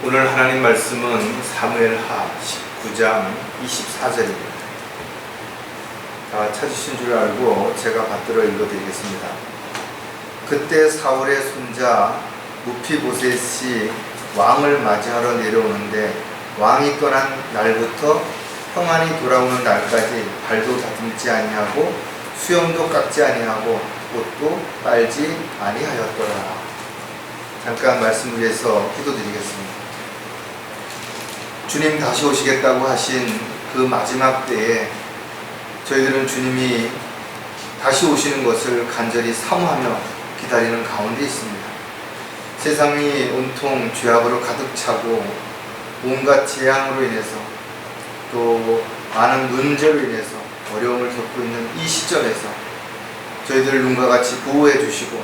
오늘 하나님 말씀은 사무엘하 19장 24절입니다. 찾으신 줄 알고 제가 받들어 읽어드리겠습니다. 그때 사울의 손자 무피보셋이 왕을 맞이하러 내려오는데 왕이 떠난 날부터 평안히 돌아오는 날까지 발도 다듬지 아니하고 수염도 깎지 아니하고 옷도 빨지 아니하였더라. 잠깐 말씀을 위해서 기도드리겠습니다. 주님 다시 오시겠다고 하신 그 마지막 때에 저희들은 주님이 다시 오시는 것을 간절히 사모하며 기다리는 가운데 있습니다. 세상이 온통 죄악으로 가득 차고 온갖 재앙으로 인해서 또 많은 문제로 인해서 어려움을 겪고 있는 이 시점에서 저희들을 눈과 같이 보호해 주시고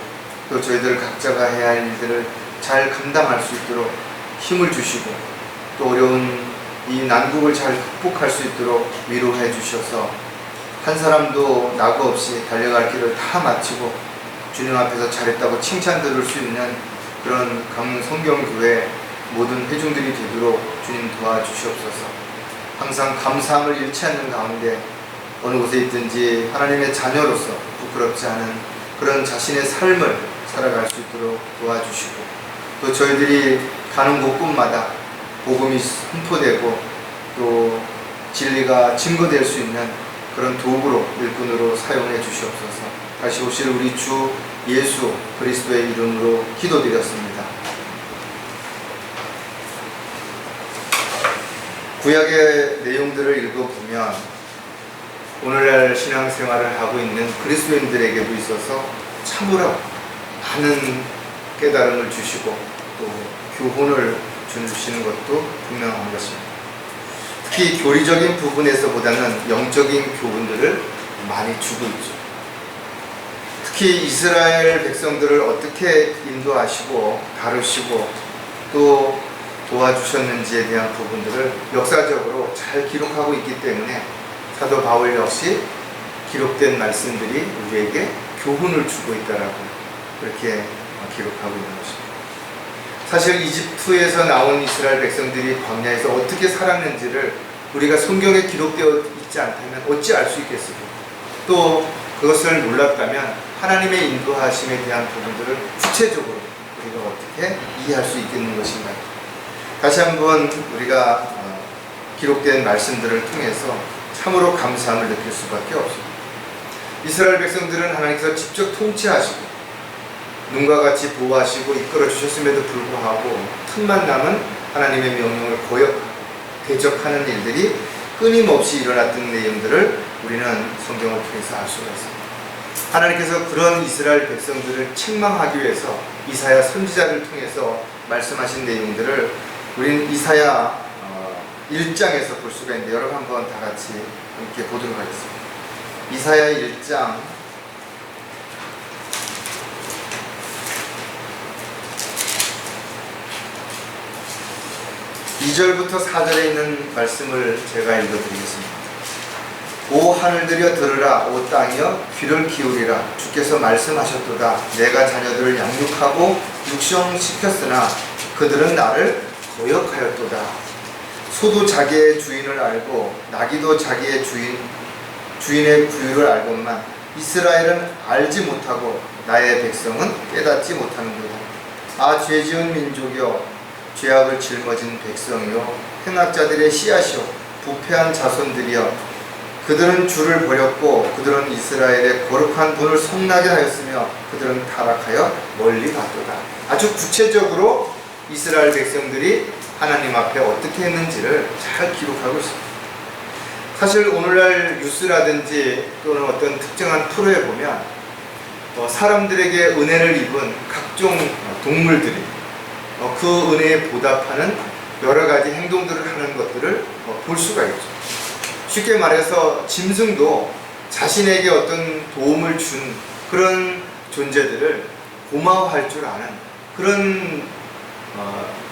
또 저희들 각자가 해야 할 일들을 잘 감당할 수 있도록 힘을 주시고 또 어려운 이 난국을 잘 극복할 수 있도록 위로해 주셔서 한 사람도 낙오 없이 달려갈 길을 다 마치고 주님 앞에서 잘했다고 칭찬 들을 수 있는 그런 강성경교회 모든 회중들이 되도록 주님 도와주시옵소서. 항상 감사함을 잃지 않는 가운데 어느 곳에 있든지 하나님의 자녀로서 부끄럽지 않은 그런 자신의 삶을 살아갈 수 있도록 도와주시고 또 저희들이 가는 곳곳마다 복음이 선포되고 또 진리가 증거될 수 있는 그런 도구로 일꾼으로 사용해 주시옵소서. 다시 오실 우리 주 예수 그리스도의 이름으로 기도드렸습니다. 구약의 내용들을 읽어보면 오늘날 신앙생활을 하고 있는 그리스도인들에게도 있어서 참으로 많은 깨달음을 주시고 또 교훈을 주시는 것도 분명한 것입니다. 특히 교리적인 부분에서보다는 영적인 교훈들을 많이 주고 있죠. 특히 이스라엘 백성들을 어떻게 인도하시고 다루시고 또 도와주셨는지에 대한 부분들을 역사적으로 잘 기록하고 있기 때문에 사도 바울 역시 기록된 말씀들이 우리에게 교훈을 주고 있다라고 그렇게 기록하고 있는 것입니다. 사실 이집트에서 나온 이스라엘 백성들이 광야에서 어떻게 살았는지를 우리가 성경에 기록되어 있지 않다면 어찌 알 수 있겠습니까? 또 그것을 몰랐다면 하나님의 인도하심에 대한 부분들을 구체적으로 우리가 어떻게 이해할 수 있겠는 것인가? 다시 한번 우리가 기록된 말씀들을 통해서 참으로 감사함을 느낄 수밖에 없습니다. 이스라엘 백성들은 하나님께서 직접 통치하시고 눈과 같이 보호하시고 이끌어 주셨음에도 불구하고 틈만 남은 하나님의 명령을 대적하는 일들이 끊임없이 일어났던 내용들을 우리는 성경을 통해서 알 수가 있습니다. 하나님께서 그런 이스라엘 백성들을 책망하기 위해서 이사야 선지자를 통해서 말씀하신 내용들을 우리는 이사야 1장에서 볼 수가 있는데 여러분 한번 다 같이 함께 보도록 하겠습니다. 이사야 1장 2절부터 4절에 있는 말씀을 제가 읽어드리겠습니다. 오 하늘들여 들으라, 오 땅이여 귀를 기울이라. 주께서 말씀하셨도다. 내가 자녀들을 양육하고 육성시켰으나 그들은 나를 거역하였도다. 소도 자기의 주인을 알고 나귀도 자기의 주인의 구유를 알건만 이스라엘은 알지 못하고 나의 백성은 깨닫지 못하는도다. 아 죄지은 민족이여, 죄악을 짊어진 백성이요, 행악자들의 씨앗이요, 부패한 자손들이여, 그들은 주를 버렸고 그들은 이스라엘의 거룩한 분을 성나게 하였으며 그들은 타락하여 멀리 갔도다. 아주 구체적으로 이스라엘 백성들이 하나님 앞에 어떻게 했는지를 잘 기록하고 있습니다. 사실 오늘날 뉴스라든지 또는 어떤 특정한 프로에 보면 사람들에게 은혜를 입은 각종 동물들이 그 은혜에 보답하는 여러 가지 행동들을 하는 것들을 볼 수가 있죠. 쉽게 말해서 짐승도 자신에게 어떤 도움을 준 그런 존재들을 고마워할 줄 아는 그런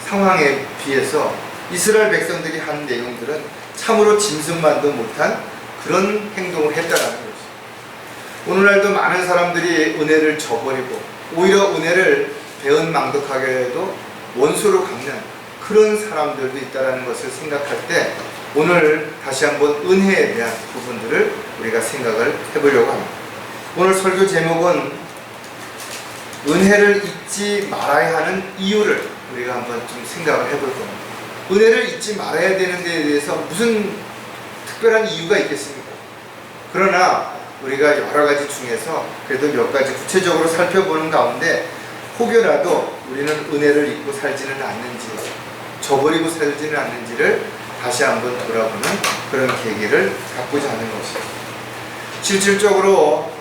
상황에 비해서 이스라엘 백성들이 한 내용들은 참으로 짐승만도 못한 그런 행동을 했다는 것이죠. 오늘날도 많은 사람들이 은혜를 저버리고 오히려 은혜를 배은망덕하게도 원수로 갚는 그런 사람들도 있다는 것을 생각할 때 오늘 다시 한번 은혜에 대한 부분들을 우리가 생각을 해보려고 합니다. 오늘 설교 제목은 은혜를 잊지 말아야 하는 이유를 우리가 한번 좀 생각을 해볼 겁니다. 은혜를 잊지 말아야 되는 데에 대해서 무슨 특별한 이유가 있겠습니까? 그러나 우리가 여러 가지 중에서 그래도 몇 가지 구체적으로 살펴보는 가운데 혹여라도 우리는 은혜를 잊고 살지는 않는지, 저버리고 살지는 않는지를 다시 한번 돌아보는 그런 계기를 갖고자 하는 것입니다. 실질적으로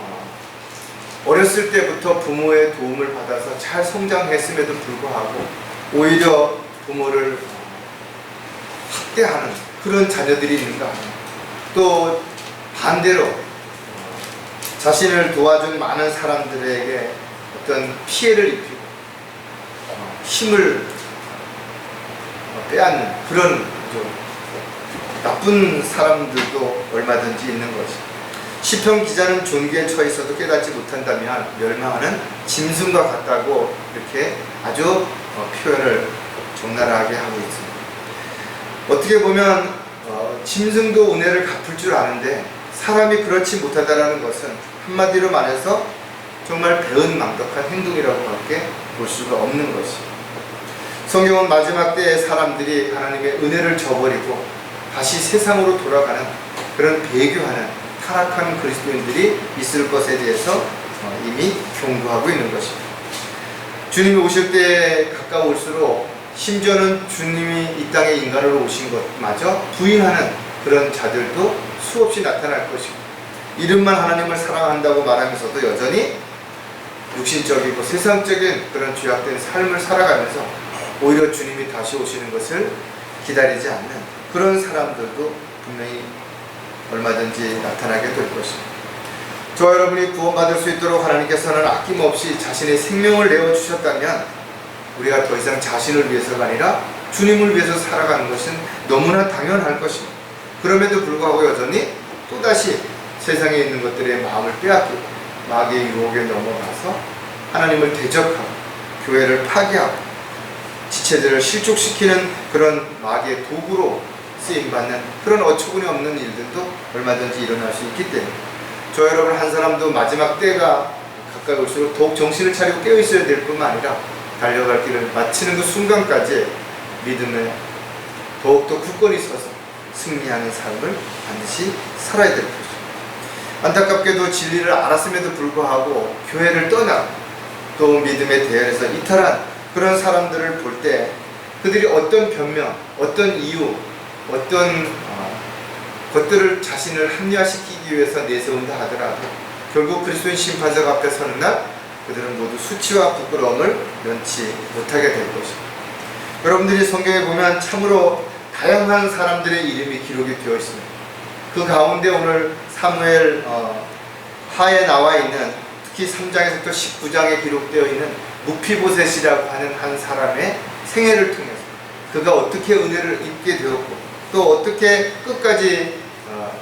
어렸을 때부터 부모의 도움을 받아서 잘 성장했음에도 불구하고 오히려 부모를 학대하는 그런 자녀들이 있는가, 또 반대로 자신을 도와준 많은 사람들에게 어떤 피해를 입히고 힘을 빼앗는 그런 나쁜 사람들도 얼마든지 있는 것이. 시편 기자는 존귀에 처해 있어도 깨닫지 못한다면 멸망하는 짐승과 같다고 이렇게 아주 표현을 적나라하게 하고 있습니다. 어떻게 보면 짐승도 은혜를 갚을 줄 아는데 사람이 그렇지 못하다라는 것은 한마디로 말해서 정말 배은망덕한 행동이라고 밖에 볼 수가 없는 것입니다. 성경은 마지막 때에 사람들이 하나님의 은혜를 저버리고 다시 세상으로 돌아가는 그런 배교하는 타락한 그리스도인들이 있을 것에 대해서 이미 경고하고 있는 것입니다. 주님이 오실 때 가까울수록 심지어는 주님이 이 땅에 인간으로 오신 것마저 부인하는 그런 자들도 수없이 나타날 것이고, 이름만 하나님을 사랑한다고 말하면서도 여전히 육신적이고 세상적인 그런 죄악된 삶을 살아가면서 오히려 주님이 다시 오시는 것을 기다리지 않는 그런 사람들도 분명히 얼마든지 나타나게 될 것입니다. 저와 여러분이 구원받을 수 있도록 하나님께서는 아낌없이 자신의 생명을 내어주셨다면 우리가 더 이상 자신을 위해서가 아니라 주님을 위해서 살아가는 것은 너무나 당연할 것입니다. 그럼에도 불구하고 여전히 또다시 세상에 있는 것들의 마음을 빼앗기고 마귀의 유혹에 넘어가서 하나님을 대적하고 교회를 파괴하고 지체들을 실족시키는 그런 마귀의 도구로 쓰임받는 그런 어처구니 없는 일들도 얼마든지 일어날 수 있기 때문에 저 여러분 한 사람도 마지막 때가 가까이 올수록 더욱 정신을 차리고 깨어있어야 될 뿐만 아니라 달려갈 길을 마치는 그 순간까지 믿음에 더욱더 굳건히 서서 승리하는 삶을 반드시 살아야 될 것입니다. 안타깝게도 진리를 알았음에도 불구하고 교회를 떠나 또 믿음의 대열에서 이탈한 그런 사람들을 볼 때 그들이 어떤 변명, 어떤 이유, 어떤 것들을 자신을 합리화시키기 위해서 내세운다 하더라도 결국 그리스도인 심판석 앞에 서는 날 그들은 모두 수치와 부끄러움을 면치 못하게 될 것입니다. 여러분들이 성경에 보면 참으로 다양한 사람들의 이름이 기록이 되어 있습니다. 그 가운데 오늘 사무엘 하에 나와 있는 특히 3장에서부터 19장에 기록되어 있는 무피보셋이라고 하는 한 사람의 생애를 통해서 그가 어떻게 은혜를 입게 되었고 또 어떻게 끝까지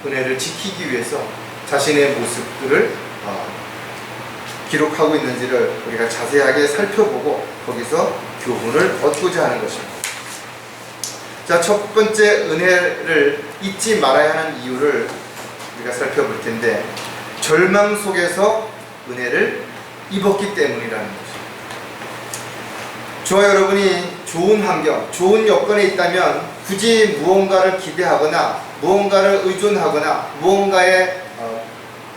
은혜를 지키기 위해서 자신의 모습들을 기록하고 있는지를 우리가 자세하게 살펴보고 거기서 교훈을 얻고자 하는 것입니다. 자, 첫 번째 은혜를 잊지 말아야 하는 이유를 우리가 살펴볼 텐데 절망 속에서 은혜를 입었기 때문이라는 것입니다. 저와 여러분이 좋은 환경, 좋은 여건에 있다면 굳이 무언가를 기대하거나 무언가를 의존하거나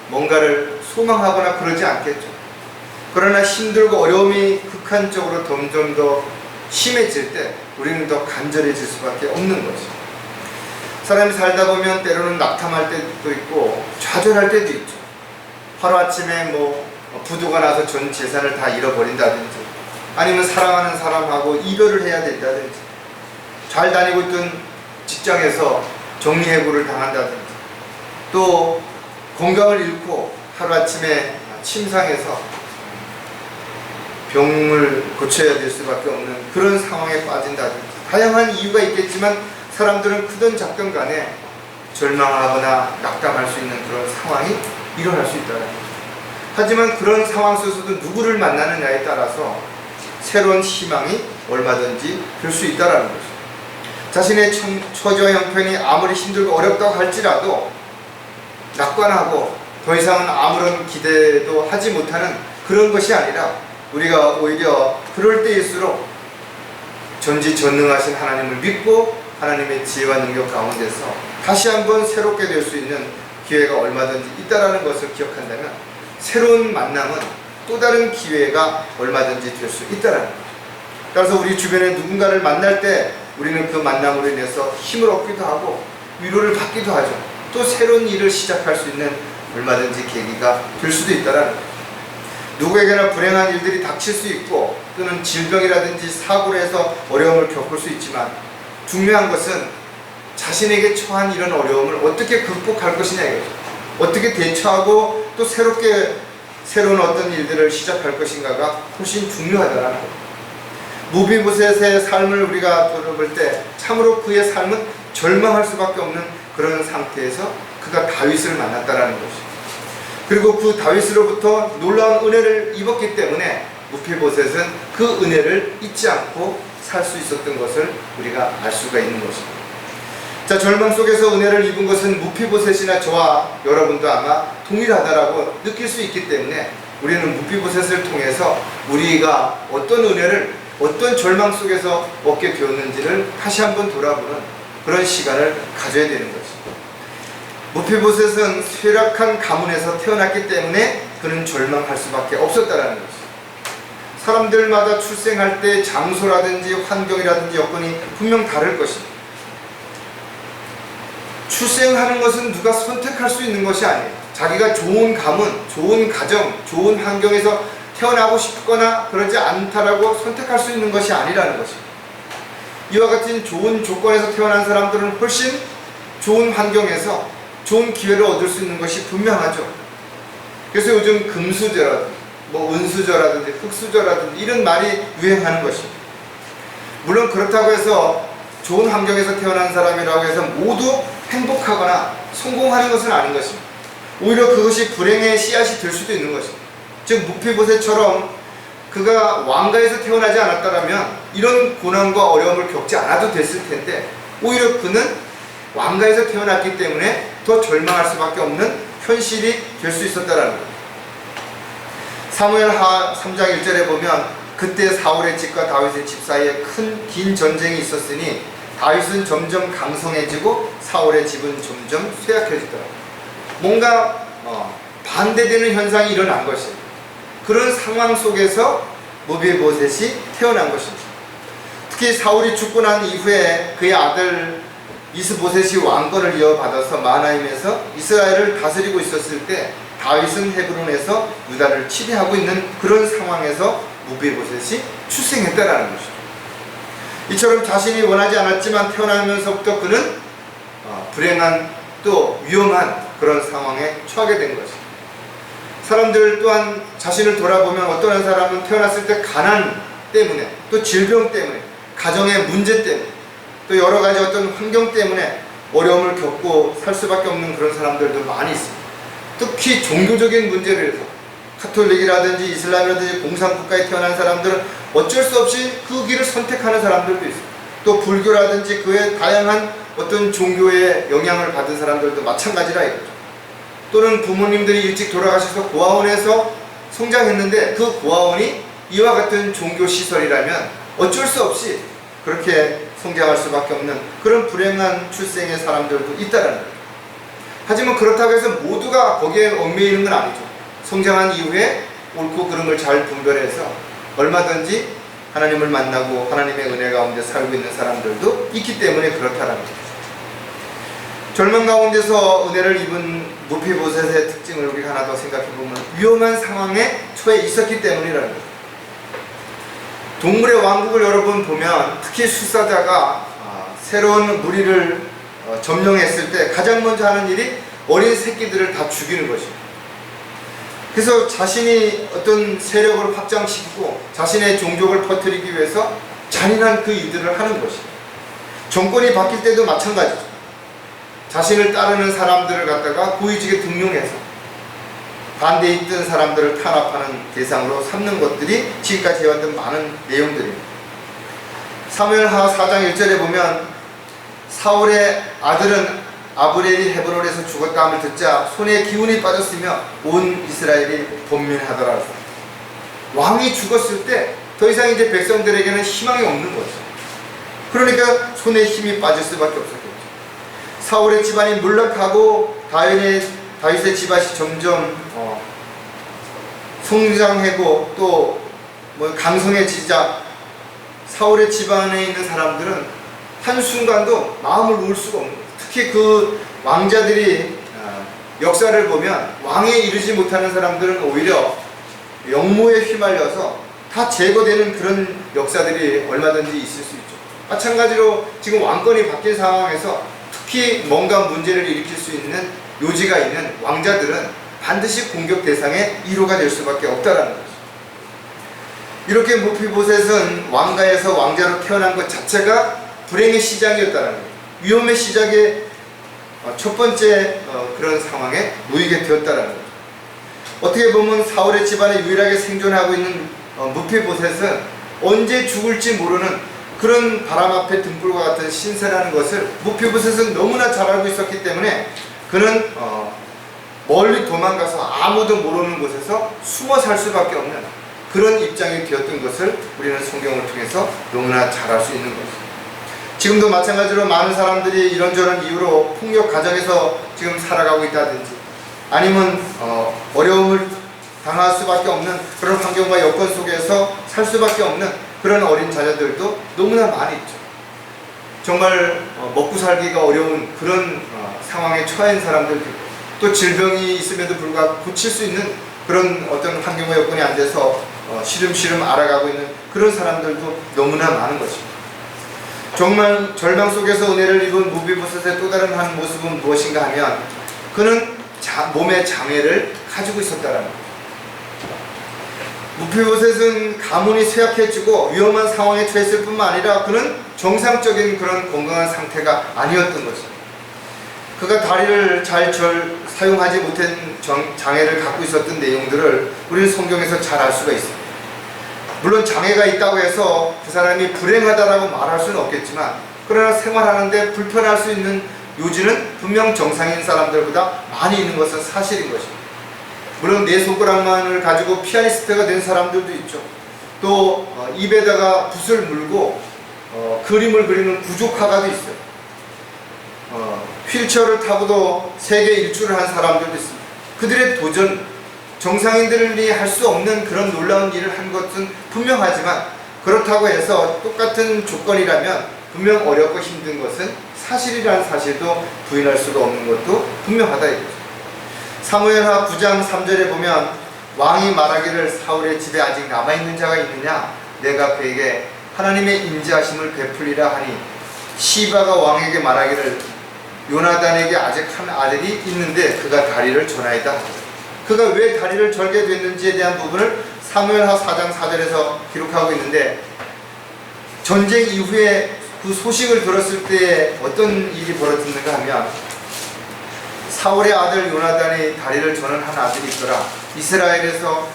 뭔가를 소망하거나 그러지 않겠죠. 그러나 힘들고 어려움이 극한적으로 점점 더 심해질 때 우리는 더 간절해질 수밖에 없는 거죠. 사람이 살다 보면 때로는 낙담할 때도 있고 좌절할 때도 있죠. 하루아침에 부도가 나서 전 재산을 다 잃어버린다든지 아니면 사랑하는 사람하고 이별을 해야 된다든지 잘 다니고 있던 직장에서 정리해고를 당한다든지 또 건강을 잃고 하루아침에 침상에서 병을 고쳐야 될 수밖에 없는 그런 상황에 빠진다든지 다양한 이유가 있겠지만 사람들은 크든 작든 간에 절망하거나 낙담할 수 있는 그런 상황이 일어날 수 있다는 거죠. 하지만 그런 상황 속에서도 누구를 만나느냐에 따라서 새로운 희망이 얼마든지 될 수 있다는 거죠. 자신의 처지와 형편이 아무리 힘들고 어렵다고 할지라도 낙관하고 더 이상은 아무런 기대도 하지 못하는 그런 것이 아니라 우리가 오히려 그럴 때일수록 전지전능하신 하나님을 믿고 하나님의 지혜와 능력 가운데서 다시 한번 새롭게 될 수 있는 기회가 얼마든지 있다는 것을 기억한다면 새로운 만남은 또 다른 기회가 얼마든지 될 수 있다는 거예요. 따라서 우리 주변에 누군가를 만날 때 우리는 그 만남으로 인해서 힘을 얻기도 하고 위로를 받기도 하죠. 또 새로운 일을 시작할 수 있는 얼마든지 계기가 될 수도 있다는 거예요. 누구에게나 불행한 일들이 닥칠 수 있고 또는 질병이라든지 사고로 해서 어려움을 겪을 수 있지만 중요한 것은 자신에게 처한 이런 어려움을 어떻게 극복할 것이냐 이거죠. 어떻게 대처하고 또 새로운 어떤 일들을 시작할 것인가가 훨씬 중요하다는 거예요. 무비보셋의 삶을 우리가 돌아볼 때 참으로 그의 삶은 절망할 수밖에 없는 그런 상태에서 그가 다윗을 만났다라는 것이죠. 그리고 그 다윗으로부터 놀라운 은혜를 입었기 때문에 무비보셋은 그 은혜를 잊지 않고 살 수 있었던 것을 우리가 알 수가 있는 것입니다. 자, 절망 속에서 은혜를 입은 것은 무비보셋이나 저와 여러분도 아마 동일하다라고 느낄 수 있기 때문에 우리는 무비보셋을 통해서 우리가 어떤 은혜를 어떤 절망 속에서 얻게 되었는지를 다시 한번 돌아보는 그런 시간을 가져야 되는 것입니다. 무비보셋은 쇠락한 가문에서 태어났기 때문에 그는 절망할 수밖에 없었다는 것입니다. 사람들마다 출생할 때 장소라든지 환경이라든지 여건이 분명 다를 것입니다. 출생하는 것은 누가 선택할 수 있는 것이 아니에요. 자기가 좋은 가문, 좋은 가정, 좋은 환경에서 태어나고 싶거나 그러지 않다라고 선택할 수 있는 것이 아니라는 것입니다. 이와 같은 좋은 조건에서 태어난 사람들은 훨씬 좋은 환경에서 좋은 기회를 얻을 수 있는 것이 분명하죠. 그래서 요즘 금수저라든지 은수저라든지 흑수저라든지 이런 말이 유행하는 것입니다. 물론 그렇다고 해서 좋은 환경에서 태어난 사람이라고 해서 모두 행복하거나 성공하는 것은 아닌 것입니다. 오히려 그것이 불행의 씨앗이 될 수도 있는 것입니다. 즉 무비보셋처럼 그가 왕가에서 태어나지 않았다면 이런 고난과 어려움을 겪지 않아도 됐을 텐데 오히려 그는 왕가에서 태어났기 때문에 더 절망할 수밖에 없는 현실이 될 수 있었다는 것. 사무엘하 3장 1절에 보면 그때 사울의 집과 다윗의 집 사이에 긴 전쟁이 있었으니 다윗은 점점 강성해지고 사울의 집은 점점 쇠약해지더라. 뭔가 반대되는 현상이 일어난 것입니다. 그런 상황 속에서 무비보셋이 태어난 것입니다. 특히 사울이 죽고 난 이후에 그의 아들 이스보셋이 왕권을 이어받아서 마하나임에서 이스라엘을 다스리고 있었을 때 다윗은 헤브론에서 유다를 치리하고 있는 그런 상황에서 무비보셋이 출생했다라는 것이죠. 이처럼 자신이 원하지 않았지만 태어나면서부터 그는 불행한 또 위험한 그런 상황에 처하게 된 것입니다. 사람들 또한 자신을 돌아보면 어떤 한 사람은 태어났을 때 가난 때문에 또 질병 때문에 가정의 문제 때문에 또 여러 가지 어떤 환경 때문에 어려움을 겪고 살 수밖에 없는 그런 사람들도 많이 있습니다. 특히 종교적인 문제를 해서 카톨릭이라든지 이슬람이라든지 공산국가에 태어난 사람들은 어쩔 수 없이 그 길을 선택하는 사람들도 있습니다. 또 불교라든지 그의 다양한 어떤 종교의 영향을 받은 사람들도 마찬가지라 이거죠. 또는 부모님들이 일찍 돌아가셔서 고아원에서 성장했는데 그 고아원이 이와 같은 종교시설이라면 어쩔 수 없이 그렇게 성장할 수밖에 없는 그런 불행한 출생의 사람들도 있다는 거예요. 하지만 그렇다고 해서 모두가 거기에 얽매이는 건 아니죠. 성장한 이후에 옳고 그름을 잘 분별해서 얼마든지 하나님을 만나고 하나님의 은혜 가운데 살고 있는 사람들도 있기 때문에 그렇다는 거죠. 절망 가운데서 은혜를 입은 무비보셋의 특징을 우리가 하나 더 생각해보면 위험한 상황에 처해 있었기 때문이라는 거죠. 동물의 왕국을 여러분 보면 특히 수사자가 새로운 무리를 점령했을 때 가장 먼저 하는 일이 어린 새끼들을 다 죽이는 것입니다. 그래서 자신이 어떤 세력을 확장시키고 자신의 종족을 퍼뜨리기 위해서 잔인한 그 일들을 하는 것입니다. 정권이 바뀔 때도 마찬가지죠. 자신을 따르는 사람들을 갖다가 고위직에 등용해서 반대에 있던 사람들을 탄압하는 대상으로 삼는 것들이 지금까지 해왔던 많은 내용들입니다. 사무엘하 4장 1절에 보면 사울의 아들은 아브넬이 헤브론에서 죽었다 함을 듣자 손에 기운이 빠졌으며 온 이스라엘이 번민하더라. 왕이 죽었을 때 더 이상 이제 백성들에게는 희망이 없는 거죠. 그러니까 손에 힘이 빠질 수밖에 없었겠죠. 사울의 집안이 몰락하고 다윗의 집안이 점점 성장하고 또 강성해지자 사울의 집안에 있는 사람들은 한순간도 마음을 놓을 수가 없는 거예요. 특히 그 왕자들이 역사를 보면 왕에 이르지 못하는 사람들은 오히려 역모에 휘말려서 다 제거되는 그런 역사들이 얼마든지 있을 수 있죠. 마찬가지로 지금 왕권이 바뀐 상황에서 특히 뭔가 문제를 일으킬 수 있는 요지가 있는 왕자들은 반드시 공격 대상의 1호가 될 수밖에 없다라는 거죠. 이렇게 무피보셋은 왕가에서 왕자로 태어난 것 자체가 불행의 시작이었다는 거예요. 위험의 시작의 첫 번째 그런 상황에 놓이게 되었다는 거죠. 어떻게 보면 사울의 집안에 유일하게 생존하고 있는 무피보셋은 언제 죽을지 모르는 그런 바람 앞에 등불과 같은 신세라는 것을 무피보셋은 너무나 잘 알고 있었기 때문에 그는 멀리 도망가서 아무도 모르는 곳에서 숨어 살 수밖에 없는 그런 입장이 되었던 것을 우리는 성경을 통해서 너무나 잘 알 수 있는 것이죠. 지금도 마찬가지로 많은 사람들이 이런저런 이유로 폭력 가정에서 지금 살아가고 있다든지 아니면 어려움을 당할 수밖에 없는 그런 환경과 여건 속에서 살 수밖에 없는 그런 어린 자녀들도 너무나 많이 있죠. 정말 먹고 살기가 어려운 그런 상황에 처한 사람들도 있고 또 질병이 있음에도 불구하고 고칠 수 있는 그런 어떤 환경과 여건이 안 돼서 시름시름 알아가고 있는 그런 사람들도 너무나 많은 것입니다. 정말 절망 속에서 은혜를 입은 무비보셋의 또 다른 한 모습은 무엇인가 하면 그는 몸의 장애를 가지고 있었다는 거예요. 무피보셋은 가문이 쇠약해지고 위험한 상황에 처했을 뿐만 아니라 그는 정상적인 그런 건강한 상태가 아니었던 것입니다. 그가 다리를 잘 사용하지 못한 장애를 갖고 있었던 내용들을 우리는 성경에서 잘 알 수가 있습니다. 물론 장애가 있다고 해서 그 사람이 불행하다라고 말할 수는 없겠지만 그러나 생활하는데 불편할 수 있는 요지는 분명 정상인 사람들보다 많이 있는 것은 사실인 것입니다. 물론 네 손가락만을 가지고 피아니스트가 된 사람들도 있죠. 또 입에다가 붓을 물고 그림을 그리는 구족화가도 있어요. 휠체어를 타고도 세계 일주를 한 사람들도 있습니다. 그들의 도전, 정상인들이 할 수 없는 그런 놀라운 일을 한 것은 분명하지만 그렇다고 해서 똑같은 조건이라면 분명 어렵고 힘든 것은 사실이라는 사실도 부인할 수가 없는 것도 분명하다 이거죠. 사무엘하 9장 3절에 보면 왕이 말하기를 사울의 집에 아직 남아있는 자가 있느냐 내가 그에게 하나님의 인자하심을 베풀리라 하니 시바가 왕에게 말하기를 요나단에게 아직 한 아들이 있는데 그가 다리를 전하이다. 그가 왜 다리를 절게 됐는지에 대한 부분을 사무엘하 4장 4절에서 기록하고 있는데 전쟁 이후에 그 소식을 들었을 때 어떤 일이 벌어졌는가 하면 사울의 아들 요나단이 다리를 저는 한 아들이 있더라. 이스라엘에서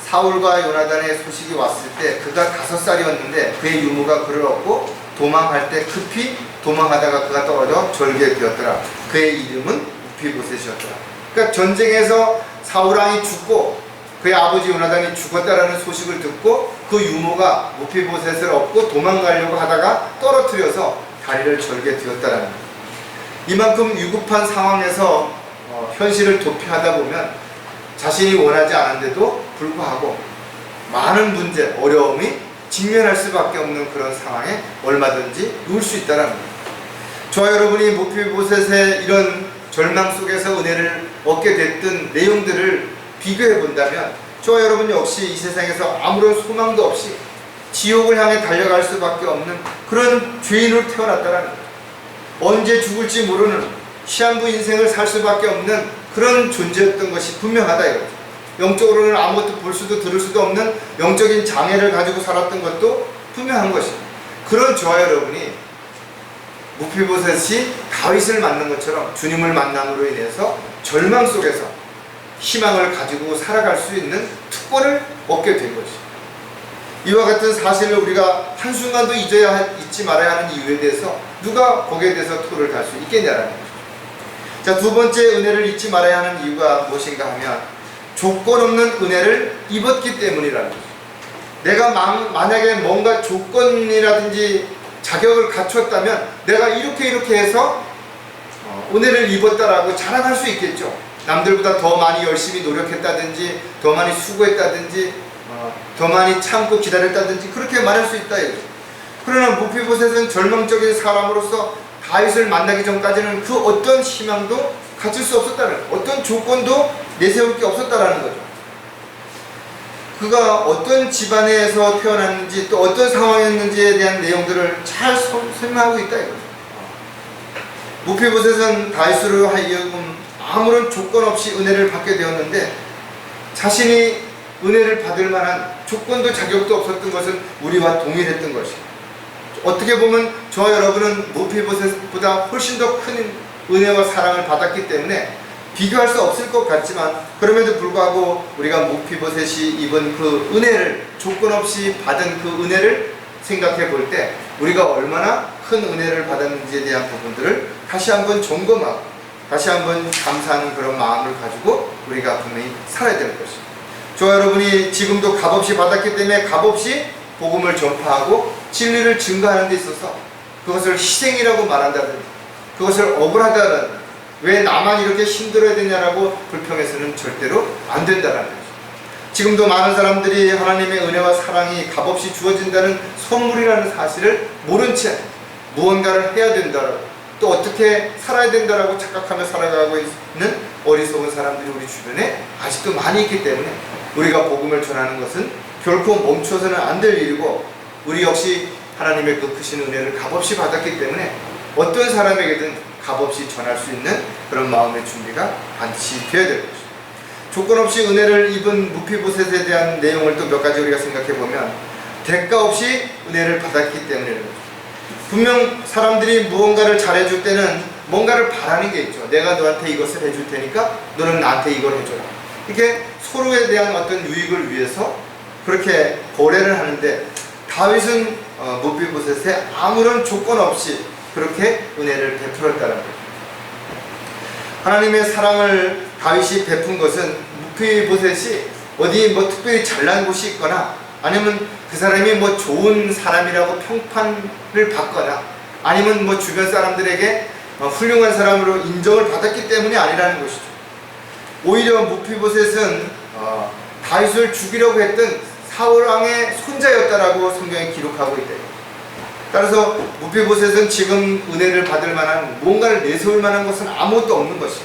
사울과 요나단의 소식이 왔을 때 그가 5살이었는데 그의 유무가 그를 얻고 도망할 때 급히 도망하다가 그가 떨어져 절게 되었더라. 그의 이름은 무피보셋이었더라. 그러니까 전쟁에서 사울왕이 죽고 그의 아버지 요나단이 죽었다라는 소식을 듣고 그 유모가 무피보셋을 얻고 도망가려고 하다가 떨어뜨려서 다리를 절게 되었다라는 거예요. 이만큼 위급한 상황에서 현실을 도피하다 보면 자신이 원하지 않은데도 불구하고 많은 문제, 어려움이 직면할 수밖에 없는 그런 상황에 얼마든지 놓을 수 있다는 거예요. 저와 여러분이 무피보셋의 이런 절망 속에서 은혜를 얻게 됐던 내용들을 비교해 본다면 저와 여러분 역시 이 세상에서 아무런 소망도 없이 지옥을 향해 달려갈 수밖에 없는 그런 죄인으로 태어났다는 거예요. 언제 죽을지 모르는 시한부 인생을 살 수밖에 없는 그런 존재였던 것이 분명하다 이거죠. 영적으로는 아무것도 볼 수도 들을 수도 없는 영적인 장애를 가지고 살았던 것도 분명한 것입니다. 그런 저와 여러분이 무피보셋이 다윗을 만난 것처럼 주님을 만남으로 인해서 절망 속에서 희망을 가지고 살아갈 수 있는 특권을 얻게 된 것입니다. 이와 같은 사실을 우리가 한순간도 잊지 말아야 하는 이유에 대해서 누가 거기에 대해서 토를 달 수 있겠냐라는 거죠. 자, 두 번째 은혜를 잊지 말아야 하는 이유가 무엇인가 하면 조건 없는 은혜를 입었기 때문이라는 거죠. 내가 만약에 뭔가 조건이라든지 자격을 갖췄다면 내가 이렇게 해서 은혜를 입었다라고 자랑할 수 있겠죠. 남들보다 더 많이 열심히 노력했다든지 더 많이 수고했다든지 더 많이 참고 기다렸다든지 그렇게 말할 수 있다 이거죠. 그러나 무피보셋은 절망적인 사람으로서 다윗을 만나기 전까지는 그 어떤 희망도 갖출 수 없었다는, 어떤 조건도 내세울 게 없었다라는 거죠. 그가 어떤 집안에서 태어났는지 또 어떤 상황이었는지에 대한 내용들을 잘 설명하고 있다 이거죠. 무피보셋은 다윗으로 하여금 아무런 조건 없이 은혜를 받게 되었는데 자신이 은혜를 받을 만한 조건도 자격도 없었던 것은 우리와 동일했던 것입니다. 어떻게 보면 저와 여러분은 무피보셋보다 훨씬 더 큰 은혜와 사랑을 받았기 때문에 비교할 수 없을 것 같지만 그럼에도 불구하고 우리가 무피보셋이 입은 그 은혜를 조건 없이 받은 그 은혜를 생각해 볼 때 우리가 얼마나 큰 은혜를 받았는지에 대한 부분들을 다시 한번 점검하고 다시 한번 감사하는 그런 마음을 가지고 우리가 분명히 살아야 될 것입니다. 저와 여러분이 지금도 값없이 받았기 때문에 값없이 복음을 전파하고 진리를 증거하는 데 있어서 그것을 희생이라고 말한다든지 그것을 억울하다든지 왜 나만 이렇게 힘들어야 되냐라고 불평해서는 절대로 안 된다는 거죠. 지금도 많은 사람들이 하나님의 은혜와 사랑이 값없이 주어진다는 선물이라는 사실을 모른 채 무언가를 해야 된다라고 또 어떻게 살아야 된다라고 착각하며 살아가고 있는 어리석은 사람들이 우리 주변에 아직도 많이 있기 때문에 우리가 복음을 전하는 것은 결코 멈춰서는 안 될 일이고 우리 역시 하나님의 그 크신 은혜를 값없이 받았기 때문에 어떤 사람에게든 값없이 전할 수 있는 그런 마음의 준비가 반드시 되어야 될 것입니다. 조건 없이 은혜를 입은 무피보셋에 대한 내용을 또 몇 가지 우리가 생각해 보면 대가 없이 은혜를 받았기 때문이라는 거죠. 분명 사람들이 무언가를 잘해줄 때는 뭔가를 바라는 게 있죠. 내가 너한테 이것을 해줄 테니까 너는 나한테 이걸 해줘라. 이렇게 서로에 대한 어떤 유익을 위해서 그렇게 거래를 하는데 다윗은 무피보셋에 아무런 조건 없이 그렇게 은혜를 베풀었다는 거죠. 하나님의 사랑을 다윗이 베푼 것은 무피보셋이 어디 뭐 특별히 잘난 곳이 있거나 아니면 그 사람이 뭐 좋은 사람이라고 평판을 받거나 아니면 뭐 주변 사람들에게 훌륭한 사람으로 인정을 받았기 때문이 아니라는 것이죠. 오히려 무피보셋은 다윗을 죽이려고 했던 사울 왕의 손자였다라고 성경에 기록하고 있대요. 따라서 무피보셋은 지금 은혜를 받을 만한 뭔가를 내세울 만한 것은 아무것도 없는 것이에요.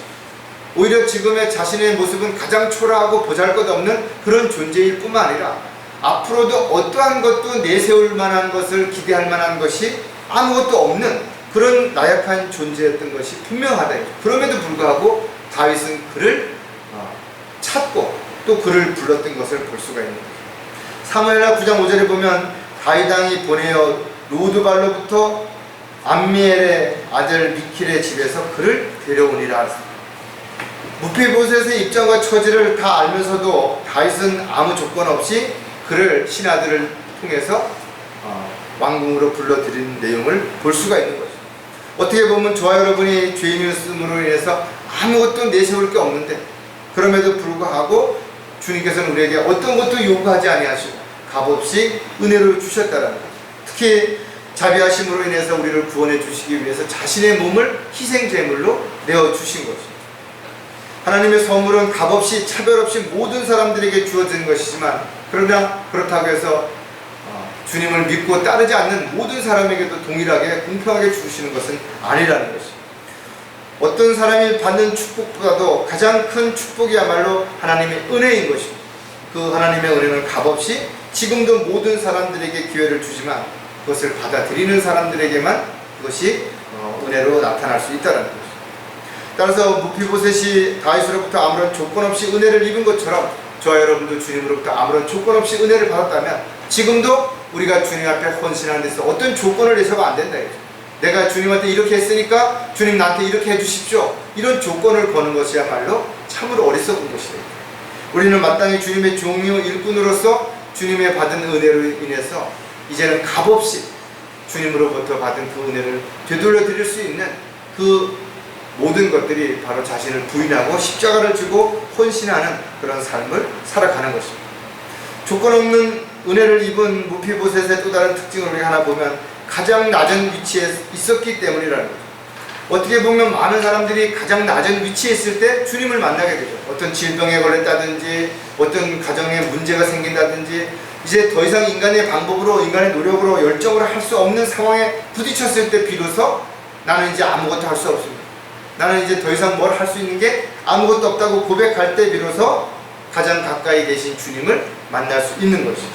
오히려 지금의 자신의 모습은 가장 초라하고 보잘것없는 그런 존재일 뿐만 아니라 앞으로도 어떠한 것도 내세울 만한 것을 기대할 만한 것이 아무것도 없는 그런 나약한 존재였던 것이 분명하다. 그럼에도 불구하고 다윗은 그를 찾고 또 그를 불렀던 것을 볼 수가 있는 거죠. 사무엘하 9장 5절에 보면 다윗 왕이 보내어 로드발로부터 암미엘의 아들 미킬의 집에서 그를 데려오니라. 무피보셋의 입장과 처지를 다 알면서도 다윗은 아무 조건 없이 그를 신하들을 통해서 왕궁으로 불러들이는 내용을 볼 수가 있는 거죠. 어떻게 보면 저와 여러분이 죄인이었음으로 인해서 아무것도 내세울 게 없는데 그럼에도 불구하고 주님께서는 우리에게 어떤 것도 요구하지 아니하시고 값없이 은혜를 주셨다는 것. 특히 자비하심으로 인해서 우리를 구원해 주시기 위해서 자신의 몸을 희생제물로 내어주신 것입니다. 하나님의 선물은 값없이 차별없이 모든 사람들에게 주어진 것이지만 그러나 그렇다고 해서 주님을 믿고 따르지 않는 모든 사람에게도 동일하게 공평하게 주시는 것은 아니라는 것입니다. 어떤 사람이 받는 축복보다도 가장 큰 축복이야말로 하나님의 은혜인 것입니다. 그 하나님의 은혜는 값없이 지금도 모든 사람들에게 기회를 주지만 그것을 받아들이는 사람들에게만 그것이 은혜로 나타날 수 있다는 것입니다. 따라서 무피보셋이 다윗으로부터 아무런 조건 없이 은혜를 입은 것처럼 저와 여러분도 주님으로부터 아무런 조건 없이 은혜를 받았다면 지금도 우리가 주님 앞에 헌신하는 데서 어떤 조건을 내서가 안 된다. 내가 주님한테 이렇게 했으니까 주님 나한테 이렇게 해주십시오. 이런 조건을 거는 것이야말로 참으로 어리석은 것이다. 우리는 마땅히 주님의 종이요 일꾼으로서 주님의 받은 은혜로 인해서 이제는 값없이 주님으로부터 받은 그 은혜를 되돌려 드릴 수 있는 그 모든 것들이 바로 자신을 부인하고 십자가를 지고 헌신하는 그런 삶을 살아가는 것입니다. 조건 없는 은혜를 입은 무피보셋의 또 다른 특징을 우리가 하나 보면 가장 낮은 위치에 있었기 때문이라는 거죠. 어떻게 보면 많은 사람들이 가장 낮은 위치에 있을 때 주님을 만나게 되죠. 어떤 질병에 걸렸다든지 어떤 가정에 문제가 생긴다든지 이제 더 이상 인간의 방법으로 인간의 노력으로 열정으로 할 수 없는 상황에 부딪혔을 때 비로소 나는 이제 아무것도 할 수 없습니다. 나는 이제 더 이상 뭘 할 수 있는 게 아무것도 없다고 고백할 때 비로소 가장 가까이 계신 주님을 만날 수 있는 것이죠.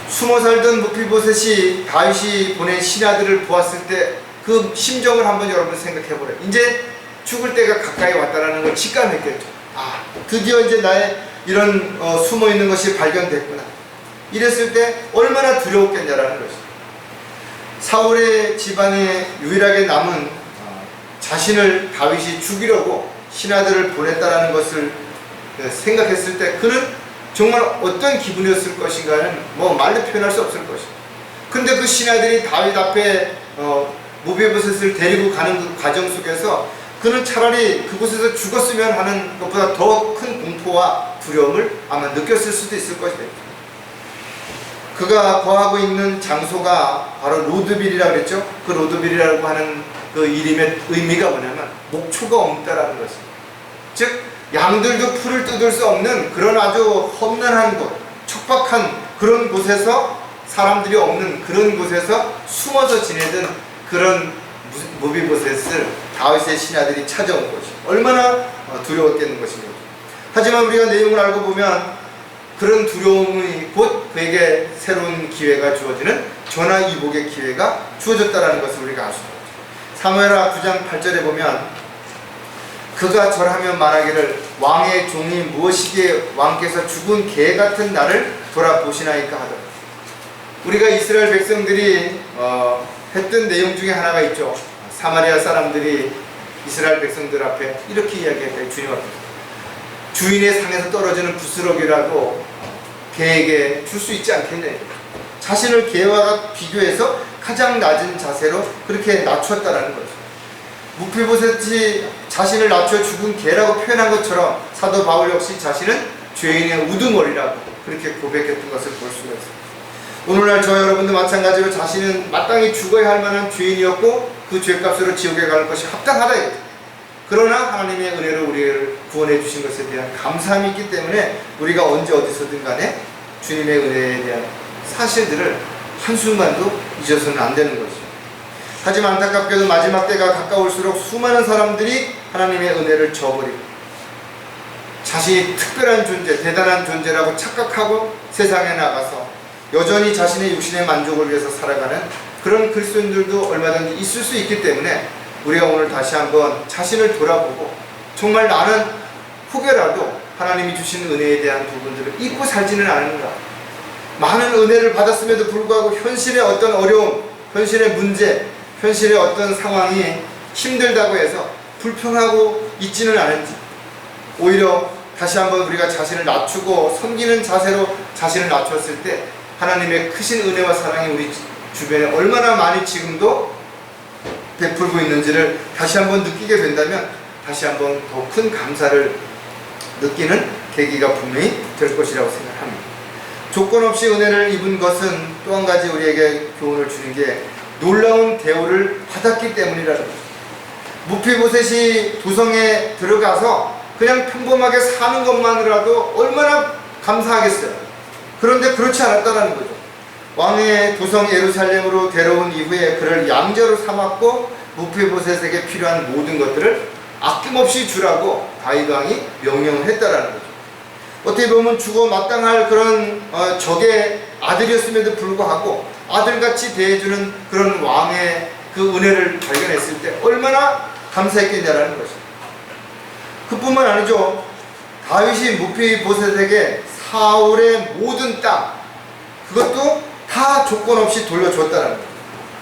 숨어 살던 무피보셋이 다윗이 보낸 신하들을 보았을 때 그 심정을 한번 여러분 생각해 보래요. 이제 죽을 때가 가까이 왔다는 걸 직감했겠죠. 아, 드디어 이제 나의 이런 숨어 있는 것이 발견됐구나. 이랬을 때 얼마나 두려웠겠냐라는 것이죠. 사울의 집안에 유일하게 남은 자신을 다윗이 죽이려고 신하들을 보냈다라는 것을 생각했을 때 그는 정말 어떤 기분이었을 것인가는 뭐 말로 표현할 수 없을 것입니다. 근데 그 신하들이 다윗 앞에 무비보셋을 데리고 가는 그 과정 속에서 그는 차라리 그곳에서 죽었으면 하는 것보다 더 큰 공포와 두려움을 아마 느꼈을 수도 있을 것이다. 그가 거하고 있는 장소가 바로 로드빌이라고 그랬죠. 그 로드빌이라고 하는 그 이름의 의미가 뭐냐면 목초가 없다라는 것입니다. 즉 양들도 풀을 뜯을 수 없는 그런 아주 험난한 곳, 척박한 그런 곳에서 사람들이 없는 그런 곳에서 숨어서 지내던 그런 무비보셋을 다윗의 신하들이 찾아온 것이 얼마나 두려웠겠는 것입니다. 하지만 우리가 내용을 알고 보면 그런 두려움이 곧 그에게 새로운 기회가 주어지는 전화위복의 기회가 주어졌다는 것을 우리가 알 수 있습니다. 사무엘하 9장 8절에 보면 그가 절하며 말하기를 왕의 종이 무엇이기에 왕께서 죽은 개 같은 나를 돌아보시나이까 하더라. 우리가 이스라엘 백성들이 했던 내용 중에 하나가 있죠. 사마리아 사람들이 이스라엘 백성들 앞에 이렇게 이야기했대요. 주님 앞에 주인의 상에서 떨어지는 부스러기라도 개에게 줄 수 있지 않겠냐. 자신을 개와 비교해서 가장 낮은 자세로 그렇게 낮췄다라는 거죠. 무피보셋이 자신을 낮춰 죽은 개라고 표현한 것처럼 사도 바울 역시 자신은 죄인의 우두머리라고 그렇게 고백했던 것을 볼 수가 있습니다. 오늘날 저 여러분도 마찬가지로 자신은 마땅히 죽어야 할 만한 죄인이었고 그 죄값으로 지옥에 가는 것이 합당하다 이거죠. 그러나 하나님의 은혜로 우리를 구원해 주신 것에 대한 감사함이 있기 때문에 우리가 언제 어디서든 간에 주님의 은혜에 대한 사실들을 한순간도 잊어서는 안 되는 것이죠. 하지만 안타깝게도 마지막 때가 가까울수록 수많은 사람들이 하나님의 은혜를 저버리고 자신이 특별한 존재, 대단한 존재라고 착각하고 세상에 나가서 여전히 자신의 육신의 만족을 위해서 살아가는 그런 그리스도인들도 얼마든지 있을 수 있기 때문에 우리가 오늘 다시 한번 자신을 돌아보고 정말 나는 혹여라도 하나님이 주신 은혜에 대한 부분들을 잊고 살지는 않은가. 많은 은혜를 받았음에도 불구하고 현실의 어떤 어려움, 현실의 문제, 현실의 어떤 상황이 힘들다고 해서 불평하고 있지는 않은지 오히려 다시 한번 우리가 자신을 낮추고 섬기는 자세로 자신을 낮췄을 때 하나님의 크신 은혜와 사랑이 우리 주변에 얼마나 많이 지금도 베풀고 있는지를 다시 한번 느끼게 된다면 다시 한번 더 큰 감사를 느끼는 계기가 분명히 될 것이라고 생각합니다. 조건 없이 은혜를 입은 것은 또 한 가지 우리에게 교훈을 주는 게 놀라운 대우를 받았기 때문이라는 거죠. 무피보셋이 도성에 들어가서 그냥 평범하게 사는 것만으로도 얼마나 감사하겠어요. 그런데 그렇지 않았다는 거죠. 왕의 도성 예루살렘으로 데려온 이후에 그를 양자로 삼았고 무피보셋에게 필요한 모든 것들을 아낌없이 주라고 다윗 왕이 명령을 했다라는 거죠. 어떻게 보면 죽어 마땅할 그런 적의 아들이었음에도 불구하고 아들같이 대해주는 그런 왕의 그 은혜를 발견했을 때 얼마나 감사했겠냐라는 것입니다. 그뿐만 아니죠. 다윗이 무피보셋에게 사울의 모든 땅 그것도 다 조건 없이 돌려줬다는 거예요.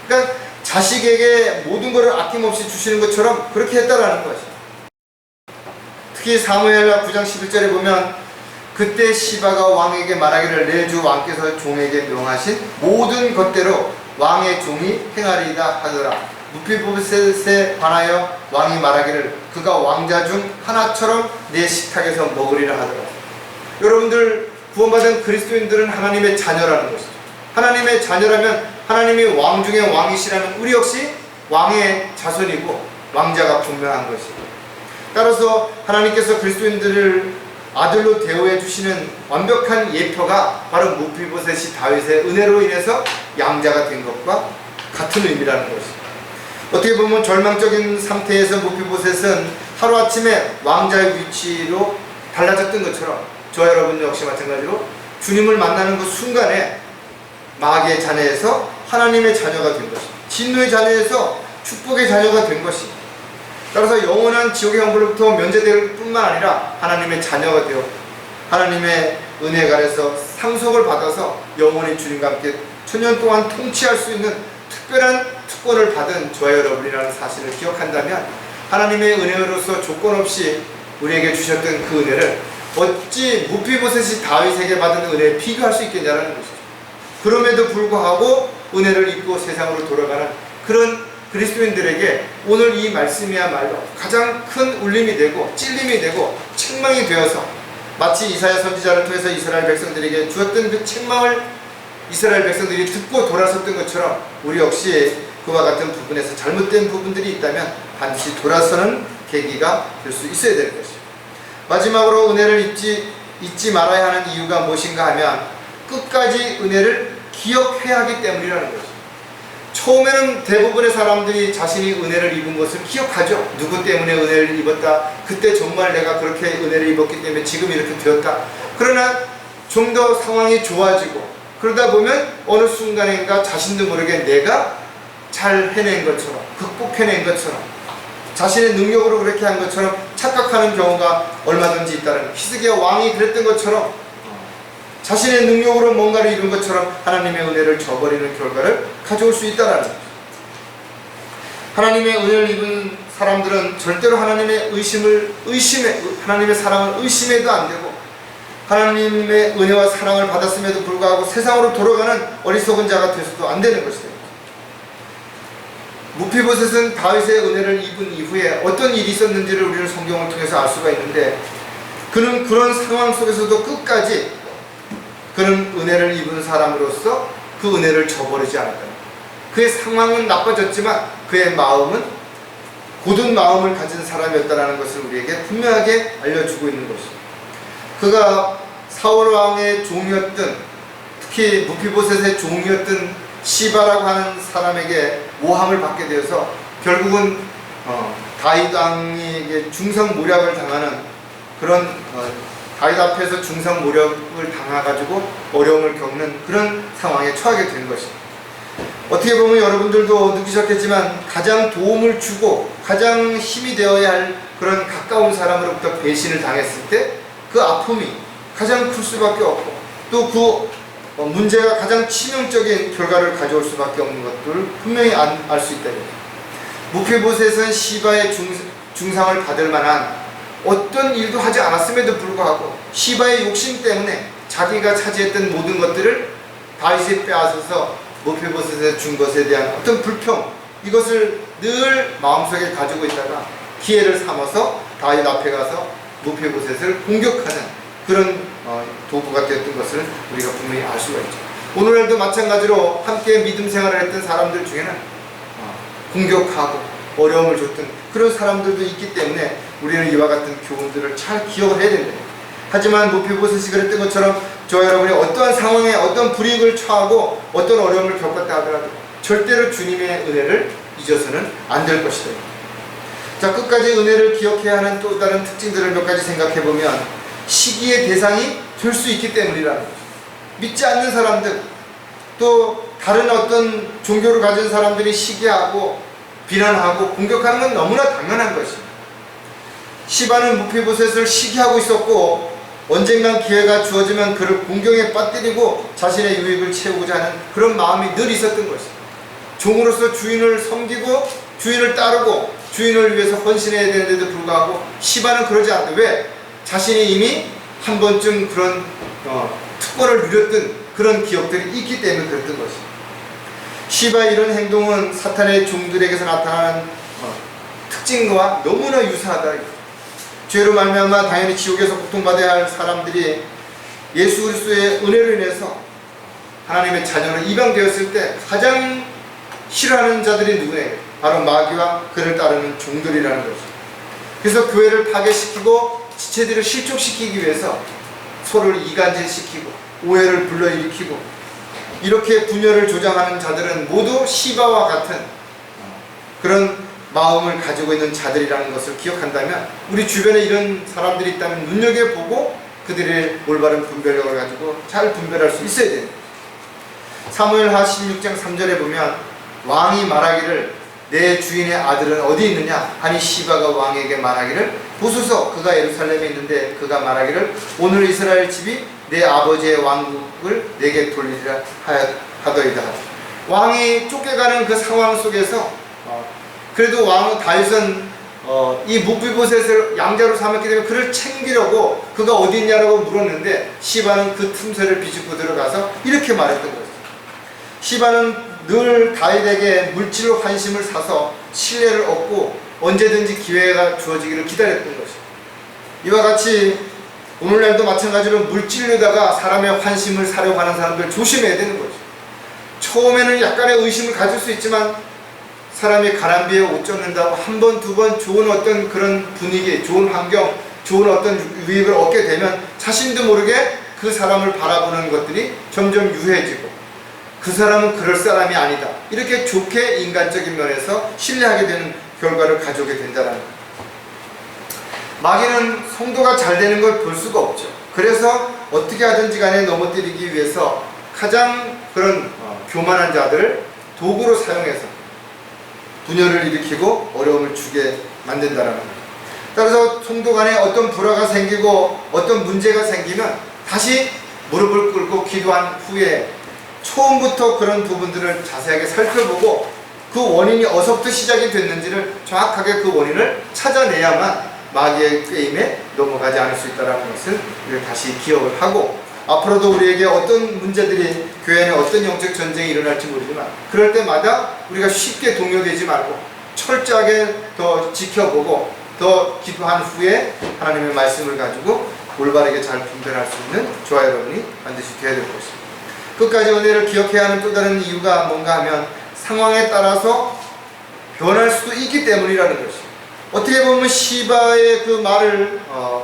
그러니까 자식에게 모든 것을 아낌없이 주시는 것처럼 그렇게 했다라는 것이죠. 특히 사무엘하 9장 11절에 보면 그때 시바가 왕에게 말하기를 내 주 왕께서 종에게 명하신 모든 것대로 왕의 종이 행하리이다 하더라. 무피보셋에 관하여 왕이 말하기를 그가 왕자 중 하나처럼 내 식탁에서 먹으리라 하더라. 여러분들, 구원받은 그리스도인들은 하나님의 자녀라는 것이죠. 하나님의 자녀라면 하나님이 왕 중에 왕이시라면 우리 역시 왕의 자손이고 왕자가 분명한 것이고, 따라서 하나님께서 그리스도인들을 아들로 대우해 주시는 완벽한 예표가 바로 무피보셋이 다윗의 은혜로 인해서 양자가 된 것과 같은 의미라는 것이죠. 어떻게 보면 절망적인 상태에서 무피보셋은 하루아침에 왕자의 위치로 달라졌던 것처럼 저와 여러분 역시 마찬가지로 주님을 만나는 그 순간에 마귀의 자녀에서 하나님의 자녀가 된 것입니다. 진노의 자녀에서 축복의 자녀가 된 것입니다. 따라서 영원한 지옥의 형벌로부터 면제될 뿐만 아니라 하나님의 자녀가 되어 하나님의 은혜 아래서 상속을 받아서 영원히 주님과 함께 천년 동안 통치할 수 있는 특별한 특권을 받은 저와 여러분이라는 사실을 기억한다면 하나님의 은혜로서 조건 없이 우리에게 주셨던 그 은혜를 어찌 무피보셋이 다윗에게 받은 은혜에 비교할 수 있겠냐라는 것이죠. 그럼에도 불구하고 은혜를 입고 세상으로 돌아가는 그런 그리스도인들에게 오늘 이 말씀이야말로 가장 큰 울림이 되고 찔림이 되고 책망이 되어서 마치 이사야 선지자를 통해서 이스라엘 백성들에게 주었던 그 책망을 이스라엘 백성들이 듣고 돌아섰던 것처럼 우리 역시 그와 같은 부분에서 잘못된 부분들이 있다면 반드시 돌아서는 계기가 될 수 있어야 될 것이에요. 마지막으로 은혜를 잊지 말아야 하는 이유가 무엇인가 하면 끝까지 은혜를 기억해야 하기 때문이라는 거죠. 처음에는 대부분의 사람들이 자신이 은혜를 입은 것을 기억하죠. 누구 때문에 은혜를 입었다. 그때 정말 내가 그렇게 은혜를 입었기 때문에 지금 이렇게 되었다. 그러나 좀 더 상황이 좋아지고 그러다 보면 어느 순간인가 자신도 모르게 내가 잘 해낸 것처럼 극복해낸 것처럼 자신의 능력으로 그렇게 한 것처럼 착각하는 경우가 얼마든지 있다는, 히스기야 왕이 그랬던 것처럼 자신의 능력으로 뭔가를 이룬 것처럼 하나님의 은혜를 저버리는 결과를 가져올 수 있다는 거죠. 하나님의 은혜를 입은 사람들은 절대로 하나님의 하나님의 사랑을 의심해도 안 되고 하나님의 은혜와 사랑을 받았음에도 불구하고 세상으로 돌아가는 어리석은 자가 되어서도 안 되는 것이다. 무피보셋은 다윗의 은혜를 입은 이후에 어떤 일이 있었는지를 우리는 성경을 통해서 알 수가 있는데, 그는 그런 상황 속에서도 끝까지 그는 은혜를 입은 사람으로서 그 은혜를 저버리지 않았다. 그의 상황은 나빠졌지만 그의 마음은 고든 마음을 가진 사람이었다는 것을 우리에게 분명하게 알려주고 있는 것입니다. 그가 사울 왕의 종이었던, 특히 무피보셋의 종이었던 시바라고 하는 사람에게 모함을 받게 되어서 결국은 다윗 왕에게 중성모략을 당하는 그런 다윗 앞에서 중성모략을 당해가지고 어려움을 겪는 그런 상황에 처하게 된 것입니다. 어떻게 보면 여러분들도 느끼셨겠지만 가장 도움을 주고 가장 힘이 되어야 할 그런 가까운 사람으로부터 배신을 당했을 때 그 아픔이 가장 클 수밖에 없고 또 그 문제가 가장 치명적인 결과를 가져올 수밖에 없는 것들을 분명히 알 수 있다. 무피보셋은 시바의 중상을 받을 만한 어떤 일도 하지 않았음에도 불구하고 시바의 욕심 때문에 자기가 차지했던 모든 것들을 다윗이 빼앗아서 무피보셋에 준 것에 대한 어떤 불평, 이것을 늘 마음속에 가지고 있다가 기회를 삼아서 다윗 앞에 가서 무피보셋을 공격하는 그런 도구가 되었던 것을 우리가 분명히 알 수가 있죠. 오늘날도 마찬가지로 함께 믿음 생활을 했던 사람들 중에는 공격하고 어려움을 줬던 그런 사람들도 있기 때문에 우리는 이와 같은 교훈들을 잘 기억을 해야 됩니다. 하지만 무피보셋이 그랬던 것처럼 저와 여러분이 어떠한 상황에 어떤 불이익을 처하고 어떤 어려움을 겪었다 하더라도 절대로 주님의 은혜를 잊어서는 안 될 것이다. 자, 끝까지 은혜를 기억해야 하는 또 다른 특징들을 몇 가지 생각해 보면 시기의 대상이 될 수 있기 때문이라는 거죠. 믿지 않는 사람들, 또 다른 어떤 종교를 가진 사람들이 시기하고 비난하고 공격하는 건 너무나 당연한 것입니다. 시바는 무피보셋을 시기하고 있었고 언젠간 기회가 주어지면 그를 공경에 빠뜨리고 자신의 유익을 채우고자 하는 그런 마음이 늘 있었던 것입니다. 종으로서 주인을 섬기고 주인을 따르고 주인을 위해서 헌신해야 되는데도 불구하고 시바는 그러지 않는다. 왜? 자신이 이미 한 번쯤 그런 특권을 누렸던 그런 기억들이 있기 때문에 그랬던 것입니다. 시바의 이런 행동은 사탄의 종들에게서 나타나는 특징과 너무나 유사하다. 죄로 말미암아 당연히 지옥에서 고통받아야 할 사람들이 예수 그리스도의 은혜로 인해서 하나님의 자녀로 입양되었을 때 가장 싫어하는 자들이 누구예요? 바로 마귀와 그를 따르는 종들이라는 것이죠. 그래서 교회를 파괴시키고 지체들을 실족시키기 위해서 서로를 이간질시키고 오해를 불러일으키고 이렇게 분열을 조장하는 자들은 모두 시바와 같은 그런 마음을 가지고 있는 자들이라는 것을 기억한다면 우리 주변에 이런 사람들이 있다면 눈여겨보고 그들의 올바른 분별력을 가지고 잘 분별할 수 있어야 됩니다. 사무엘하 16장 3절에 보면 왕이 말하기를 내 주인의 아들은 어디 있느냐 하니 시바가 왕에게 말하기를 보소서 그가 예루살렘에 있는데 그가 말하기를 오늘 이스라엘 집이 내 아버지의 왕국을 내게 돌리리라 하더이다. 왕이 쫓겨가는 그 상황 속에서 그래도 왕 다윗은 이 므비보셋을 양자로 삼았기 때문에 그를 챙기려고 그가 어디 있냐라고 물었는데 시바는 그 틈새를 비집고 들어가서 이렇게 말했던 거죠. 시바는 늘 다윗에게 물질로 환심을 사서 신뢰를 얻고 언제든지 기회가 주어지기를 기다렸던 것이죠. 이와 같이 오늘날도 마찬가지로 물질로다가 사람의 환심을 사려고 하는 사람들 조심해야 되는 거죠. 처음에는 약간의 의심을 가질 수 있지만 사람이 가난비에 옷 젖는다고 한 번, 두 번 좋은 어떤 그런 분위기, 좋은 환경, 좋은 어떤 유익을 얻게 되면 자신도 모르게 그 사람을 바라보는 것들이 점점 유해지고 그 사람은 그럴 사람이 아니다. 이렇게 좋게 인간적인 면에서 신뢰하게 되는 결과를 가져오게 된다는 거예요. 마귀는 성도가 잘 되는 걸 볼 수가 없죠. 그래서 어떻게 하든지 간에 넘어뜨리기 위해서 가장 그런 교만한 자들을 도구로 사용해서 분열을 일으키고 어려움을 주게 만든다는 거예요. 따라서 성도 간에 어떤 불화가 생기고 어떤 문제가 생기면 다시 무릎을 꿇고 기도한 후에 처음부터 그런 부분들을 자세하게 살펴보고 그 원인이 어디서부터 시작이 됐는지를 정확하게 그 원인을 찾아내야만 마귀의 게임에 넘어가지 않을 수 있다는 것을 우리가 다시 기억을 하고 앞으로도 우리에게 어떤 문제들이 교회 안에 어떤 영적 전쟁이 일어날지 모르지만 그럴 때마다 우리가 쉽게 동요되지 말고 철저하게 더 지켜보고 더 기도한 후에 하나님의 말씀을 가지고 올바르게 잘 분별할 수 있는 저와 여러분이 반드시 되어야 될 것입니다. 끝까지 은혜를 기억해야 하는 또 다른 이유가 뭔가 하면 상황에 따라서 변할 수도 있기 때문이라는 것입니다. 어떻게 보면 시바의 그 말을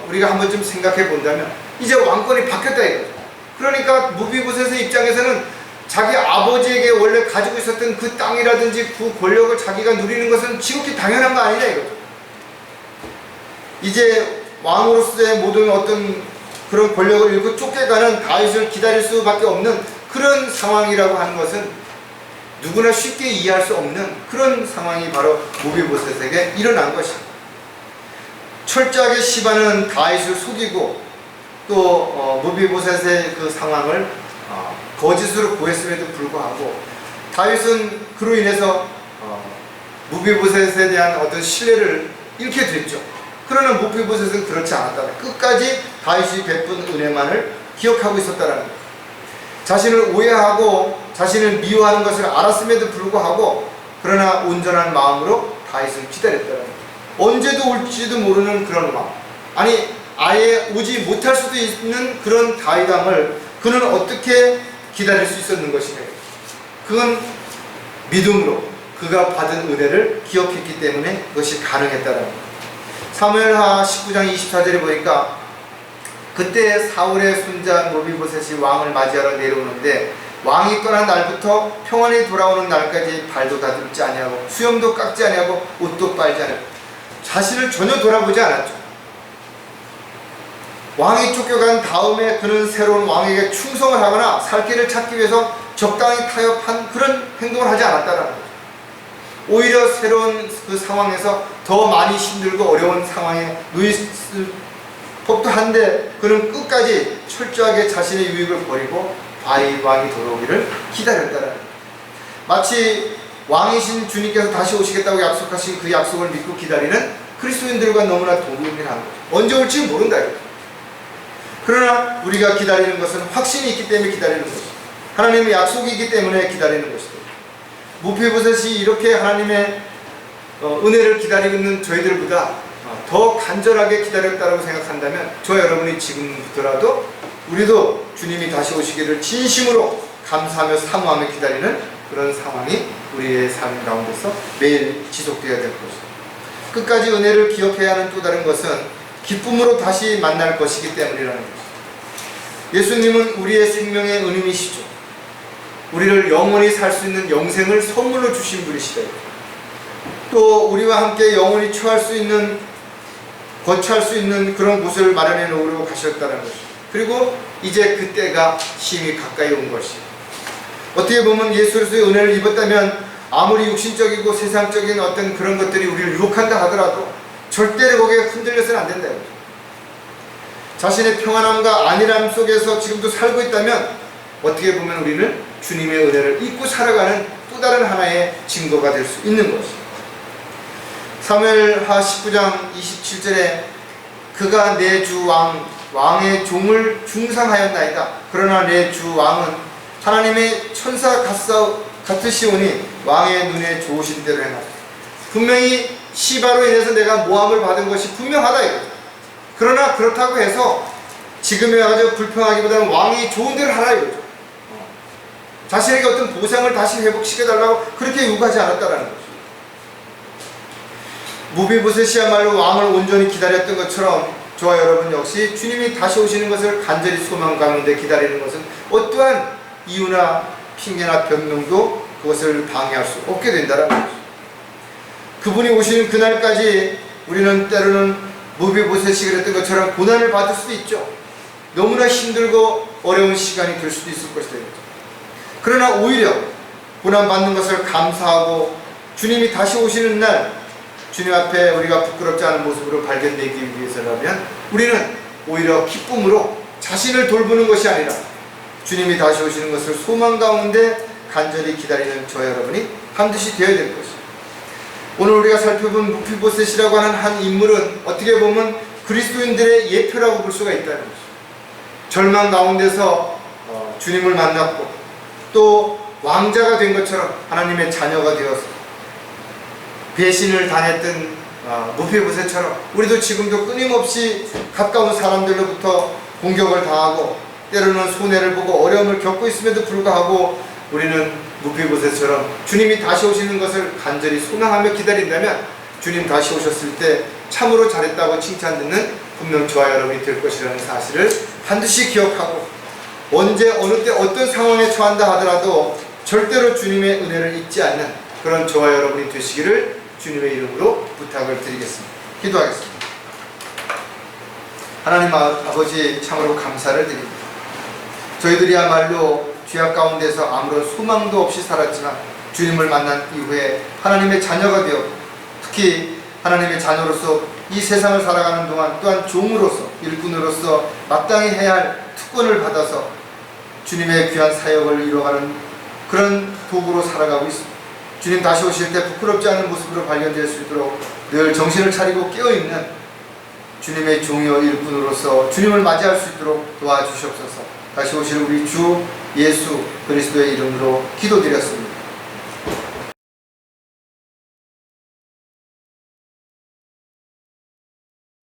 우리가 한 번쯤 생각해 본다면 이제 왕권이 바뀌었다 이거죠. 그러니까 므비보셋의 입장에서는 자기 아버지에게 원래 가지고 있었던 그 땅이라든지 그 권력을 자기가 누리는 것은 지극히 당연한 거 아니냐 이거죠. 이제 왕으로서의 모든 어떤 그런 권력을 잃고 쫓겨가는 다윗을 기다릴 수밖에 없는 그런 상황이라고 하는 것은 누구나 쉽게 이해할 수 없는 그런 상황이 바로 므비보셋에게 일어난 것입니다. 철저하게 시바는 다윗을 속이고 또 므비보셋의 그 상황을 거짓으로 구했음에도 불구하고 다윗은 그로 인해서 므비보셋에 대한 어떤 신뢰를 잃게 됐죠. 그러나 므비보셋은 그렇지 않았다. 끝까지 다윗이 베푼 은혜만을 기억하고 있었다는 거예요. 자신을 오해하고 자신을 미워하는 것을 알았음에도 불구하고 그러나 온전한 마음으로 다윗을 기다렸다는 거예요. 언제도 올지도 모르는 그런 마음, 아니 아예 오지 못할 수도 있는 그런 다윗왕을 그는 어떻게 기다릴 수 있었는 것이냐. 그건 믿음으로 그가 받은 은혜를 기억했기 때문에 그것이 가능했다는 거예요. 사무엘하 19장 24절에 보니까 그때 사울의 손자 므비보셋이 왕을 맞이하러 내려오는데 왕이 떠난 날부터 평안히 돌아오는 날까지 발도 다듬지 아니하고 수염도 깎지 아니하고 옷도 빨지 아니하고 자신을 전혀 돌아보지 않았죠. 왕이 쫓겨간 다음에 그는 새로운 왕에게 충성을 하거나 살 길을 찾기 위해서 적당히 타협한 그런 행동을 하지 않았다는 거죠. 오히려 새로운 그 상황에서 더 많이 힘들고 어려운 상황에 놓였을 법도 한데 그는 끝까지 철저하게 자신의 유익을 버리고 다윗 왕이 돌아오기를 기다렸다는 거예요. 마치 왕이신 주님께서 다시 오시겠다고 약속하신 그 약속을 믿고 기다리는 그리스도인들과 너무나 동일한 거죠. 언제 올지 모른다 이거죠. 그러나 우리가 기다리는 것은 확신이 있기 때문에 기다리는 것이죠. 하나님의 약속이 있기 때문에 기다리는 것이죠. 무비보셋이 이렇게 하나님의 은혜를 기다리고 있는 저희들보다 더 간절하게 기다렸다고 생각한다면 저와 여러분이 지금부터라도 우리도 주님이 다시 오시기를 진심으로 감사하며 사모하며 기다리는 그런 상황이 우리의 삶 가운데서 매일 지속되어야 될 것입니다. 끝까지 은혜를 기억해야 하는 또 다른 것은 기쁨으로 다시 만날 것이기 때문이라는 것입니다. 예수님은 우리의 생명의 은임이시죠. 우리를 영원히 살 수 있는 영생을 선물로 주신 분이시다. 또 우리와 함께 영원히 거처할 수 있는 그런 곳을 마련해 놓으려고 가셨다는 것입니다. 그리고 이제 그때가 심히 가까이 온 것이에요. 어떻게 보면 예수 그리스도의 은혜를 입었다면 아무리 육신적이고 세상적인 어떤 그런 것들이 우리를 유혹한다 하더라도 절대로 거기에 흔들려서는 안 된다. 자신의 평안함과 안일함 속에서 지금도 살고 있다면 어떻게 보면 우리는 주님의 은혜를 잊고 살아가는 또 다른 하나의 증거가 될 수 있는 것입니다. 사무엘하 19장 27절에 그가 내 주 왕의 종을 중상하였나이다. 그러나 내 주 왕은 하나님의 천사 같으시오니 왕의 눈에 좋으신 대로 행하라. 분명히 시바로 인해서 내가 모함을 받은 것이 분명하다 이거죠. 그러나 그렇다고 해서 지금에 와서 불평하기보다는 왕이 좋은 대로 하라 이거죠. 자신에게 어떤 보상을 다시 회복시켜달라고 그렇게 요구하지 않았다라는 거죠. 무비보셋이야말로 왕을 온전히 기다렸던 것처럼 저와 여러분 역시 주님이 다시 오시는 것을 간절히 소망 가운데 기다리는 것은 어떠한 이유나 핑계나 변명도 그것을 방해할 수 없게 된다는 거죠. 그분이 오시는 그날까지 우리는 때로는 무비보셋이 그랬던 것처럼 고난을 받을 수도 있죠. 너무나 힘들고 어려운 시간이 될 수도 있을 것이다. 그러나 오히려 고난받는 것을 감사하고 주님이 다시 오시는 날 주님 앞에 우리가 부끄럽지 않은 모습으로 발견되기 위해서라면 우리는 오히려 기쁨으로 자신을 돌보는 것이 아니라 주님이 다시 오시는 것을 소망 가운데 간절히 기다리는 저와 여러분이 반드시 되어야 될 것입니다. 오늘 우리가 살펴본 무비보셋이라고 하는 한 인물은 어떻게 보면 그리스도인들의 예표라고 볼 수가 있다는 것입니다. 절망 가운데서 주님을 만났고 또 왕자가 된 것처럼 하나님의 자녀가 되어서 배신을 당했던 무비보셋처럼 우리도 지금도 끊임없이 가까운 사람들로부터 공격을 당하고 때로는 손해를 보고 어려움을 겪고 있음에도 불구하고 우리는 무비보셋처럼 주님이 다시 오시는 것을 간절히 소망하며 기다린다면 주님 다시 오셨을 때 참으로 잘했다고 칭찬 듣는 분명 저와 여러분이 될 것이라는 사실을 반드시 기억하고 언제 어느 때 어떤 상황에 처한다 하더라도 절대로 주님의 은혜를 잊지 않는 그런 저와 여러분이 되시기를 주님의 이름으로 부탁을 드리겠습니다. 기도하겠습니다. 하나님 아버지 참으로 감사를 드립니다. 저희들이야말로 죄악 가운데서 아무런 소망도 없이 살았지만 주님을 만난 이후에 하나님의 자녀가 되었고 특히 하나님의 자녀로서 이 세상을 살아가는 동안 또한 종으로서 일꾼으로서 마땅히 해야 할 특권을 받아서 주님의 귀한 사역을 이뤄가는 그런 도구로 살아가고 있습니다. 주님 다시 오실 때 부끄럽지 않은 모습으로 발견될 수 있도록 늘 정신을 차리고 깨어있는 주님의 종이요 일꾼으로서 주님을 맞이할 수 있도록 도와주시옵소서. 다시 오실 우리 주 예수 그리스도의 이름으로 기도드렸습니다.